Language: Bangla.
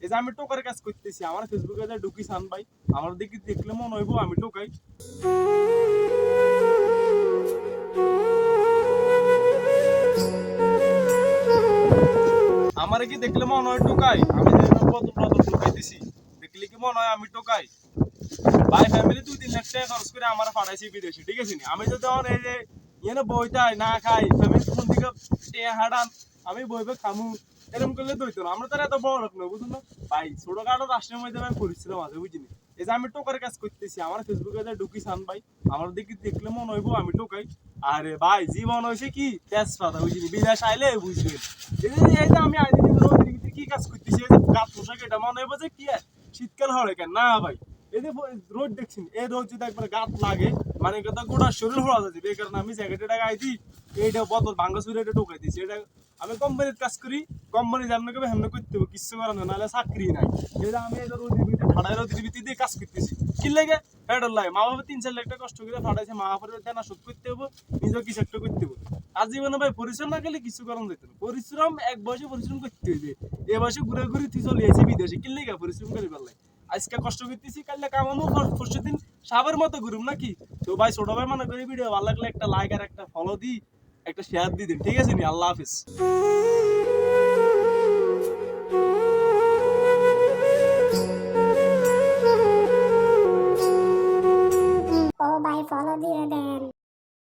এই যে আমি টোকার কাজ করতেছি, আমার ফেসবুকে যে ঢুকি সান ভাই, আমার দিকে দেখলে মনে হইব আমি টোকাই। আমার কি দেখলে মনে হয় টোকাই? আমি যে কত কত টোকাইতেছি, দেখলে কি মনে হয় আমি টোকাই? ভাই ফ্যামিলি 2-3 লাখ টাকা খরচ করে আমার পাঠাইছি বিদেশে, ঠিক আছে নি? আমি যদি আমার এই যে ইয়ে বইটাই না খাই, ফ্যামিলি কোন দিকে টেয়া হাডান, আমি বইবে খামু, এরকম করলে তো হইতো না। আমরা তো আর এত বড় লোক নয়, বুঝুন না ভাই? ছোটখাটো রাষ্ট্রের মধ্যে আমি পরিশ্রম আছে, বুঝিনি? এই যে আমি টোকার কাজ করতেছি, আমার ফেসবুকে যে ঢুকি সান ভাই, আমার দিকে দেখলে মনে হইব আমি টোকাই। আরে ভাই জীবন হয়েছে কি তেজপাতা, বুঝিনি? বিদেশ আইলে বুঝবেন। এই যে আমি আইনি রোদের ভিতরে কি কাজ করতেছি, এই যে গাছ পোশাক, এটা মনে হইব যে কি আর শীতকাল হলে কেন না ভাই? এই যে রোদ দেখছেন, এই রোদ যদি একবার গাত লাগে, মানে কথা গোটা শরীর হওয়া যাচ্ছে। এই কারণে আমি জ্যাকেটটা গাই দিই, এইটা বোতল ভাঙ্গা চুরি এটা ঢোকাই দিচ্ছি। এটা আমি কোম্পানির কাজ করি, কোম্পানি যেমন করবে হেমনে করতে হবে, কিচ্ছু করার না, নাহলে চাকরি নাই। এটা আমি এই রোদের ভিতরে ঠাড়াই রোদের ভিতরে দিয়ে কাজ করতেছি, কি লাগে পেট্রোল লাগে। মা বাবা 3-4 লাখ টাকা কষ্ট করে ফাটাইছে, মা বাবার দেনা শোধ করতে হবে, নিজেও কিছু একটা করতে হবে। আর জীবনে ভাই পরিশ্রম না করলে কিছু করানো যেত না। পরিশ্রম এক বয়সে পরিশ্রম করতে হইবে। এ বয়সে ঘুরে ঘুরে তুই চলে আসি বিদেশে, কি লেগে পরিশ্রম করে পারলাই? আজকে কষ্ট করতেছি, কালকে কামামো, পরশু দিন সাবের মতো ঘুরুম নাকি? তো ভাই ছোট ভাই মনে করি ভিডিও ভালো লাগলে একটা লাইক আর একটা ফলো দি, একটা শেয়ার দিয়ে দিন, ঠিক আছে নি? আল্লাহ হাফিজ।